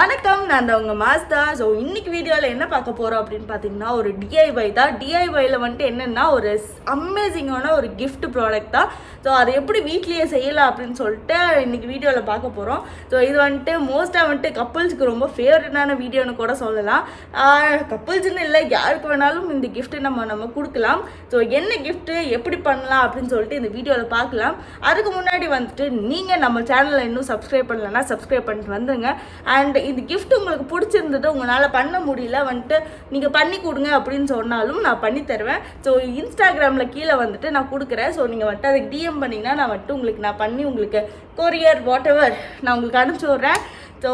வணக்கம், நான் தான் உங்கள் மாஸ்தா. ஸோ இன்றைக்கி வீடியோவில் என்ன பார்க்க போகிறோம் அப்படின்னு பார்த்தீங்கன்னா, ஒரு டிஐஒய் தான். டிஐஒயில் வந்துட்டு என்னென்னா ஒரு அமேசிங்கான ஒரு கிஃப்ட் ப்ராடக்ட் தான். ஸோ அதை எப்படி வீட்லேயே செய்யலாம் அப்படின்னு சொல்லிட்டு இன்றைக்கி வீடியோவில் பார்க்க போகிறோம். ஸோ இது வந்துட்டு மோஸ்ட்டாக வந்துட்டு கப்புள்ஸுக்கு ரொம்ப ஃபேவரட்டான வீடியோன்னு கூட சொல்லலாம். கப்புள்ஸ்ன்னு இல்லை, யாருக்கு வேணாலும் இந்த கிஃப்ட்டு நம்ம கொடுக்கலாம். ஸோ என்ன கிஃப்ட்டு எப்படி பண்ணலாம் அப்படின்னு சொல்லிட்டு இந்த வீடியோவில் பார்க்கலாம். அதுக்கு முன்னாடி வந்துட்டு நீங்கள் நம்ம சேனலில் இன்னும் சப்ஸ்கிரைப் பண்ணலைன்னா சப்ஸ்கிரைப் பண்ணிட்டு வந்துடுங்க. அண்ட் இந்த கிஃப்ட் உங்களுக்கு பிடிச்சிருந்தது, உங்களால் பண்ண முடியல வந்துட்டு நீங்கள் பண்ணி கொடுங்க அப்படின்னு சொன்னாலும் நான் பண்ணி தருவேன். ஸோ இன்ஸ்டாகிராமில் கீழே வந்துட்டு நான் கொடுக்குறேன். ஸோ நீங்கள் வந்துட்டு அதுக்கு டிஎம் பண்ணிங்கன்னா நான் வந்துட்டு உங்களுக்கு நான் பண்ணி உங்களுக்கு கொரியர் வாட் எவர் நான் உங்களுக்கு அனுப்பிச்சி விட்றேன். ஸோ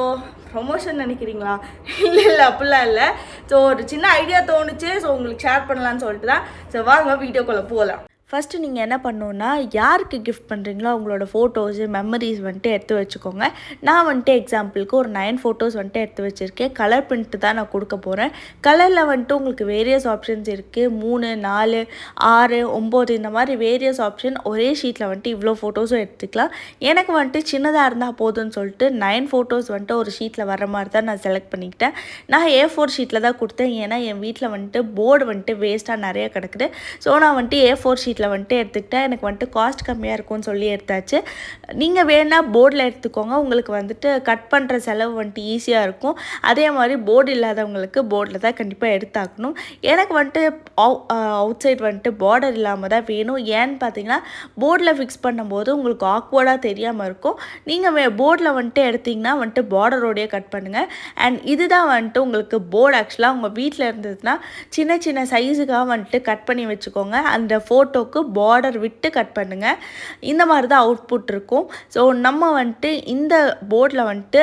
ப்ரொமோஷன் நினைக்கிறீங்களா? இல்லை அப்படிலாம் இல்லை. ஸோ ஒரு சின்ன ஐடியா தோணுச்சு, ஸோ உங்களுக்கு ஷேர் பண்ணலான்னு சொல்லிட்டு தான். ஸோ வாங்க வீடியோக்குள்ளே போகலாம். ஃபஸ்ட்டு நீங்கள் என்ன பண்ணணுன்னா, யாருக்கு கிஃப்ட் பண்ணுறீங்களோ அவங்களோட ஃபோட்டோஸு மெமரிஸ் வந்துட்டு எடுத்து வச்சுக்கோங்க. நான் வந்துட்டு எக்ஸாம்பிளுக்கு ஒரு 9 ஃபோட்டோஸ் வந்துட்டு எடுத்து வச்சுருக்கேன். கலர் பிரிண்ட்டு தான் நான் கொடுக்க போகிறேன். கலரில் வந்துட்டு உங்களுக்கு வேரியஸ் ஆப்ஷன்ஸ் இருக்குது. 3, 4, 6, 9 இந்த மாதிரி வேரியஸ் ஆப்ஷன். ஒரே ஷீட்டில் வந்துட்டு இவ்வளோ ஃபோட்டோஸும் எடுத்துக்கலாம். எனக்கு வந்துட்டு சின்னதாக இருந்தால் போதும்னு சொல்லிட்டு 9 ஃபோட்டோஸ் வந்துட்டு ஒரு ஷீட்டில் வர மாதிரி தான் நான் செலக்ட் பண்ணிக்கிட்டேன். நான் A4 ஷீட்டில் தான் கொடுத்தேன். ஏன்னா என் வீட்டில் வந்துட்டு போர்டு வந்துட்டு வேஸ்ட்டாக நிறைய கிடக்குது. ஸோ நான் வந்துட்டு A4 ஷீட் வந்துட்டு எடுத்துக்கிட்டேன். எனக்கு வந்துட்டு காஸ்ட் கம்மியாக இருக்கும்னு சொல்லி எடுத்தாச்சு. நீங்கள் வேணால் போர்டில் எடுத்துக்கோங்க. உங்களுக்கு வந்துட்டு கட் பண்ணுற செலவு வந்துட்டு ஈஸியாக இருக்கும். அதே மாதிரி போர்டு இல்லாதவங்களுக்கு போர்டில் தான் கண்டிப்பாக எடுத்தாக்கணும். எனக்கு வந்துட்டு அவுட் சைட் வந்துட்டு பார்டர் இல்லாமல் தான் வேணும். ஏன்னு பார்த்தீங்கன்னா, போர்டில் ஃபிக்ஸ் பண்ணும்போது உங்களுக்கு ஆக்வர்டாக தெரியாமல் இருக்கும். நீங்கள் போர்டில் வந்துட்டு எடுத்திங்கன்னா வந்துட்டு பார்டரோடையே கட் பண்ணுங்கள். அண்ட் இதுதான் வந்துட்டு உங்களுக்கு போர்டு ஆக்சுவலாக உங்கள் வீட்டில் இருந்ததுன்னா சின்ன சின்ன சைஸுக்காக வந்துட்டு கட் பண்ணி வச்சுக்கோங்க. அந்த ஃபோட்டோக்கு பார்டர் விட்டு கட் பண்ணுங்கள். இந்த மாதிரி தான் அவுட்புட் இருக்கும். ஸோ நம்ம வந்துட்டு இந்த போர்டில் வந்துட்டு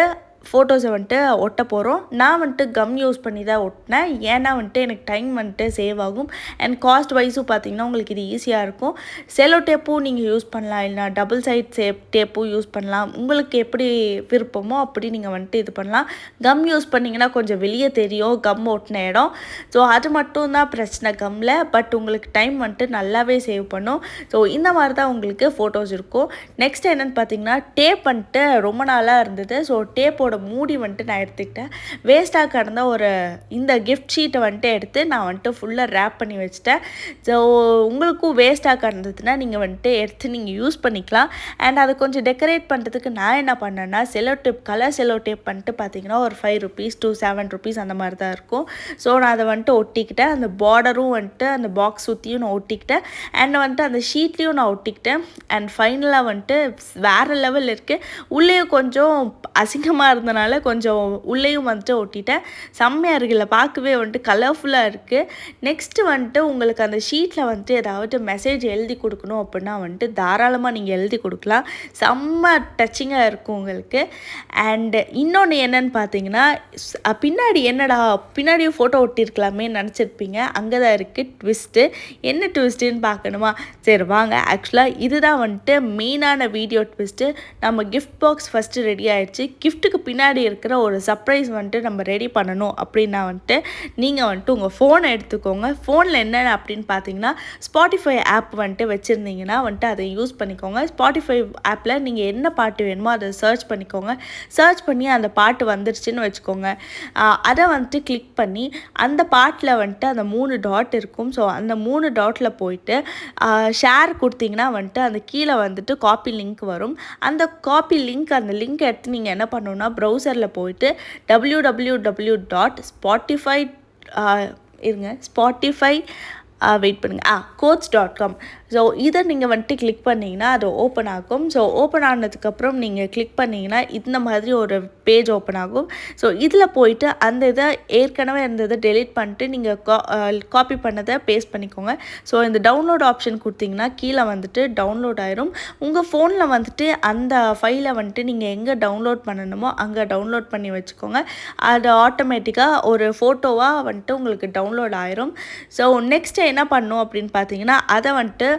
ஃபோட்டோஸை வந்துட்டு ஒட்ட போகிறோம். நான் வந்துட்டு கம் யூஸ் பண்ணி தான் ஒட்டினேன். ஏன்னா வந்துட்டு எனக்கு டைம் வந்துட்டு சேவ் ஆகும். அண்ட் காஸ்ட் வைஸும் பார்த்திங்கன்னா உங்களுக்கு இது ஈஸியாக இருக்கும். செலோ டேப்பும் நீங்கள் யூஸ் பண்ணலாம், இல்லைனா டபுள் சைட் டேப்பும் யூஸ் பண்ணலாம். உங்களுக்கு எப்படி விருப்பமோ அப்படி நீங்கள் வந்துட்டு இது பண்ணலாம். கம் யூஸ் பண்ணிங்கன்னா கொஞ்சம் வெளியே தெரியும் கம் ஒட்டின இடம். ஸோ அது மட்டும் தான் பிரச்சனை கம்மில். பட் உங்களுக்கு டைம் வந்துட்டு நல்லாவே சேவ் பண்ணும். ஸோ இந்த மாதிரி தான் உங்களுக்கு ஃபோட்டோஸ் இருக்கும். நெக்ஸ்ட் என்னென்னு பார்த்தீங்கன்னா, டேப் வந்துட்டு ரொம்ப நாளாக இருந்தது. ஸோ டேப்போட மூடி வந்துட்டு நான் எடுத்துக்கிட்டேன். வேஸ்ட்டாக கடந்த ஒரு இந்த கிஃப்ட் ஷீட்டை வந்துட்டு எடுத்து நான் வந்துட்டு ஃபுல்லாக ரேப் பண்ணி வச்சுட்டேன். ஸோ உங்களுக்கும் வேஸ்ட்டாக கடந்ததுன்னா நீங்கள் வந்துட்டு எடுத்து நீங்கள் யூஸ் பண்ணிக்கலாம். அண்ட் அதை கொஞ்சம் டெக்கரேட் பண்ணுறதுக்கு நான் என்ன பண்ணேன்னா, cello tape, colour cello tape வந்துட்டு பார்த்தீங்கன்னா ஒரு ₹5 to ₹7 அந்த மாதிரி தான் இருக்கும். ஸோ நான் அதை வந்துட்டு ஒட்டிக்கிட்டேன். அந்த பார்டரும் வந்துட்டு அந்த பாக்ஸ் சுற்றியும் நான் ஒட்டிக்கிட்டேன். அண்ட் வந்துட்டு அந்த ஷீட்லேயும் நான் ஒட்டிக்கிட்டேன். அண்ட் ஃபைனலாக வந்துட்டு வேறு லெவல் இருக்குது. உள்ளேயும் கொஞ்சம் அசிங்கமாக இருந்தனால கொஞ்சம் உள்ளேயும் வந்துட்டு ஒட்டிட்டேன். செம்மையாக இருக்குல்ல, பார்க்கவே வந்துட்டு கலர்ஃபுல்லாக இருக்குது. நெக்ஸ்ட்டு வந்துட்டு உங்களுக்கு அந்த ஷீட்டில் வந்துட்டு ஏதாவது மெசேஜ் எழுதி கொடுக்கணும் அப்படின்னா வந்துட்டு தாராளமாக நீங்கள் எழுதி கொடுக்கலாம். செம்ம டச்சிங்காக இருக்கும் உங்களுக்கு. அண்டு இன்னொன்று என்னென்னு பார்த்தீங்கன்னா, பின்னாடி என்னடா பின்னாடியும் ஃபோட்டோ ஒட்டியிருக்கலாமே நினச்சிருப்பீங்க. அங்கே தான் இருக்குது ட்விஸ்ட்டு. என்ன ட்விஸ்ட்டுன்னு பார்க்கணுமா? சரி வாங்க. ஆக்சுவலாக இதுதான் வந்துட்டு மெயினான வீடியோ ட்விஸ்ட்டு. நம்ம கிஃப்ட் பாக்ஸ் ஃபஸ்ட்டு ரெடி ஆகிடுச்சு. கிஃப்ட்டுக்கு பின்னாடி இருக்கிற ஒரு சர்ப்ரைஸ் வந்துட்டு நம்ம ரெடி பண்ணணும் அப்படின்னா வந்துட்டு நீங்கள் வந்துட்டு உங்கள் ஃபோனை எடுத்துக்கோங்க. ஃபோனில் என்னென்ன அப்படின்னு பார்த்தீங்கன்னா, ஸ்பாட்டிஃபை ஆப் வந்துட்டு வச்சுருந்தீங்கன்னா வந்துட்டு அதை யூஸ் பண்ணிக்கோங்க. ஸ்பாட்டிஃபை ஆப்பில் நீங்கள் என்ன பாட்டு வேணுமோ அதை சர்ச் பண்ணிக்கோங்க. சர்ச் பண்ணி அந்த பாட்டு வந்துருச்சுன்னு வச்சுக்கோங்க. அதை வந்துட்டு கிளிக் பண்ணி அந்த பாட்டில் வந்துட்டு அந்த 3 டாட் இருக்கும். ஸோ அந்த 3 டாட்டில் போயிட்டு ஷேர் கொடுத்தீங்கன்னா வந்துட்டு அந்த கீழே வந்துட்டு காப்பி லிங்க் வரும். அந்த காப்பி லிங்க், அந்த லிங்க் எடுத்து நீங்கள் என்ன பண்ணணும்னா, ப்ரௌசரில் போயிட்டு www.spotify வெயிட் பண்ணுங்கள் coach.com. ஸோ இதை நீங்கள் வந்துட்டு கிளிக் பண்ணிங்கன்னா அது ஓப்பன் ஆகும். ஸோ ஓப்பன் ஆனதுக்கப்புறம் நீங்கள் கிளிக் பண்ணிங்கன்னா இந்த மாதிரி ஒரு பேஜ் ஓப்பன் ஆகும். ஸோ இதில் போயிட்டு அந்த இதை ஏற்கனவே இருந்ததை டெலீட் பண்ணிட்டு நீங்கள் காப்பி பண்ணதை பேஸ்ட் பண்ணிக்கோங்க. ஸோ இந்த டவுன்லோட் ஆப்ஷன் கொடுத்தீங்கன்னா கீழே வந்துட்டு டவுன்லோட் ஆயிரும். உங்கள் ஃபோனில் வந்துட்டு அந்த ஃபைலை வந்துட்டு நீங்கள் எங்கே டவுன்லோட் பண்ணணுமோ அங்கே டவுன்லோட் பண்ணி வச்சுக்கோங்க. அது ஆட்டோமேட்டிக்காக ஒரு ஃபோட்டோவாக வந்துட்டு உங்களுக்கு டவுன்லோட் ஆயிரும். ஸோ நெக்ஸ்ட்டு என்ன பண்ணணும் அப்படின்னு பார்த்தீங்கன்னா, அதை வந்துட்டு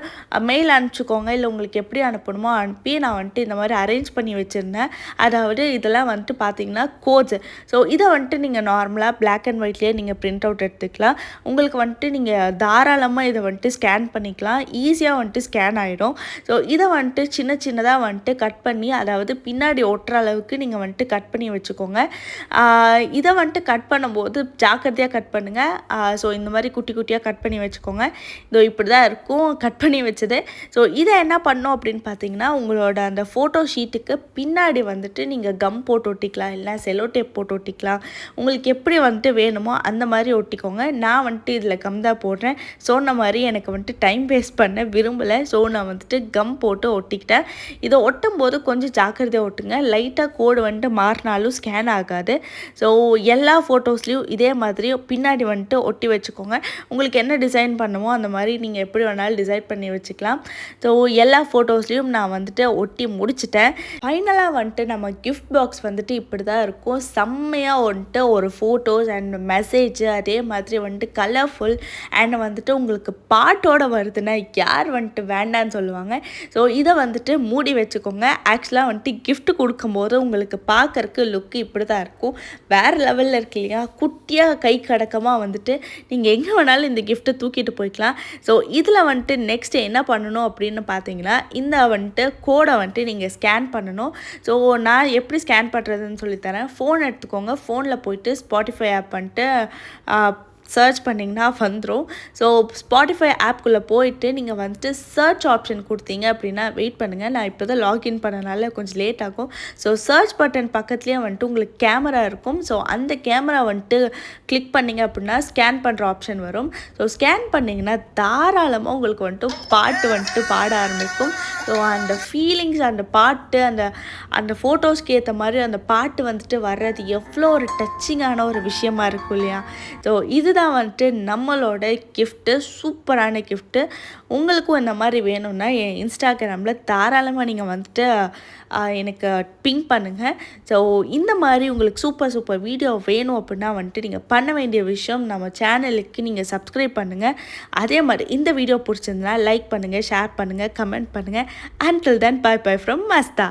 மெயில் அனுப்பிச்சிக்கோங்க. இல்லை உங்களுக்கு எப்படி அனுப்பணுமோ அனுப்பி நான் வந்துட்டு இந்த மாதிரி அரேஞ்ச் பண்ணி வச்சுருந்தேன். அதாவது இதெல்லாம் வந்துட்டு பார்த்தீங்கன்னா கோட்ஸ். ஸோ இதை வந்துட்டு நீங்கள் நார்மலாக பிளாக் அண்ட் ஒயிட்லேயே நீங்கள் பிரிண்ட் அவுட் எடுத்துக்கலாம். உங்களுக்கு வந்துட்டு நீங்கள் தாராளமாக இதை வந்துட்டு ஸ்கேன் பண்ணிக்கலாம். ஈஸியாக வந்துட்டு ஸ்கேன் ஆகிடும். ஸோ இதை வந்துட்டு சின்னதாக வந்துட்டு கட் பண்ணி, அதாவது பின்னாடி ஒட்டுற அளவுக்கு நீங்கள் வந்துட்டு கட் பண்ணி வச்சுக்கோங்க. இதை வந்துட்டு கட் பண்ணும்போது ஜாக்கிரதையாக கட் பண்ணுங்கள். ஸோ இந்த மாதிரி குட்டி குட்டியாக கட் பண்ணி வச்சுக்கோங்க. இதோ இப்படி தான் இருக்கும் கட் பண்ணி வச்சது. ஸோ இதை என்ன பண்ணோம் அப்படின்னு பார்த்தீங்கன்னா, உங்களோட அந்த ஃபோட்டோ ஷீட்டுக்கு பின்னாடி வந்துட்டு நீங்கள் கம் போட்டு ஒட்டிக்கலாம், இல்லை செலோ டேப் போட்டு ஒட்டிக்கலாம். உங்களுக்கு எப்படி வந்துட்டு வேணுமோ அந்த மாதிரி ஒட்டிக்கோங்க. நான் வந்துட்டு இதில் கம் தான் போடுறேன். சொன்ன மாதிரி எனக்கு வந்துட்டு டைம் வேஸ்ட் பண்ண விரும்பலை. ஸோ நான் வந்துட்டு கம் போட்டு ஒட்டிக்கிட்டேன். இதை ஒட்டும் போது கொஞ்சம் ஜாக்கிரதையாக ஒட்டுங்க. லைட்டாக கோடு வந்துட்டு மாறினாலும் ஸ்கேன் ஆகாது. ஸோ எல்லா ஃபோட்டோஸ்லேயும் இதே மாதிரி பின்னாடி வந்துட்டு ஒட்டி வச்சுக்கோங்க. உங்களுக்கு என்ன டிசைன் பண்ணுமோ அந்த மாதிரி நீங்கள் எப்படி வேணாலும் டிசைன் பண்ணி வச்சுக்கலாம். ஸோ எல்லா ஃபோட்டோஸ்லேயும் நான் வந்துட்டு ஒட்டி முடிச்சிட்டேன். ஃபைனலாக வந்துட்டு நம்ம கிஃப்ட் பாக்ஸ் வந்துட்டு இப்படி தான் இருக்கும். செம்மையாக வந்துட்டு ஒரு ஃபோட்டோஸ் அண்ட் மெசேஜ், அதே மாதிரி வந்துட்டு கலர்ஃபுல் அண்ட் வந்துட்டு உங்களுக்கு பாட்டோடு வருதுன்னா யார் வந்துட்டு வேண்டான்னு சொல்லுவாங்க. ஸோ இதை வந்துட்டு மூடி வச்சுக்கோங்க. ஆக்சுவலாக வந்துட்டு கிஃப்ட் கொடுக்கும்போது உங்களுக்கு பார்க்கறக்கு லுக்கு இப்படி தான் இருக்கும். வேறு லெவலில் இருக்கு இல்லையா? குட்டியாக கை கடக்கமாக வந்துட்டு நீங்கள் எங்கே வேணாலும் இந்த கிஃப்ட்டை தூக்கிட்டு போய்க்கலாம். ஸோ இதில் வந்துட்டு நெக்ஸ்ட்டு என்ன பண்ணணும் அப்படின்னு பார்த்தீங்கன்னா, இந்த வந்துட்டு கோடை வந்துட்டு நீங்கள் ஸ்கேன் பண்ணணும். ஸோ நான் எப்படி ஸ்கேன் பண்ணுறதுன்னு சொல்லித்தரேன். ஃபோன் எடுத்துக்கோங்க. ஃபோனில் போயிட்டு ஸ்பாட்டிஃபை ஆப் வந்துட்டு சர்ச் பண்ணிங்கன்னா வந்துடும். ஸோ ஸ்பாட்டிஃபை ஆப்குள்ளே போயிட்டு நீங்கள் வந்துட்டு சர்ச் ஆப்ஷன் கொடுத்தீங்க அப்படின்னா, வெயிட் பண்ணுங்கள், நான் இப்போ தான் லாகின் பண்ணனால கொஞ்சம் லேட் ஆகும். ஸோ சர்ச் பட்டன் பக்கத்துலேயே வந்துட்டு உங்களுக்கு கேமரா இருக்கும். ஸோ அந்த கேமரா வந்துட்டு கிளிக் பண்ணிங்க அப்படின்னா ஸ்கேன் பண்ணுற ஆப்ஷன் வரும். ஸோ ஸ்கேன் பண்ணிங்கன்னா தாராளமாக உங்களுக்கு வந்துட்டு பாட்டு வந்துட்டு பாட ஆரம்பிக்கும். ஸோ அந்த ஃபீலிங்ஸ், அந்த பாட்டு, அந்த ஃபோட்டோஸ்க்கு ஏற்ற மாதிரி அந்த பாட்டு வந்துட்டு வர்றது எவ்வளோ ஒரு டச்சிங்கான ஒரு விஷயமா இருக்கும் இல்லையா? ஸோ இதுதான் வந்துட்டு நம்மளோட கிஃப்ட்டு, சூப்பரான கிஃப்ட்டு. உங்களுக்கும் இந்த மாதிரி வேணும்னா என் இன்ஸ்டாகிராமில் தாராளமாக நீங்கள் வந்துட்டு எனக்கு பிங் பண்ணுங்கள். ஸோ இந்த மாதிரி உங்களுக்கு சூப்பர் வீடியோ வேணும் அப்படின்னா வந்துட்டு நீங்கள் பண்ண வேண்டிய விஷயம், நம்ம சேனலுக்கு நீங்கள் சப்ஸ்கிரைப் பண்ணுங்கள். அதே மாதிரி இந்த வீடியோ பிடிச்சிருந்தா லைக் பண்ணுங்கள், ஷேர் பண்ணுங்கள், கமெண்ட் பண்ணுங்கள். Until then, bye from Maastha.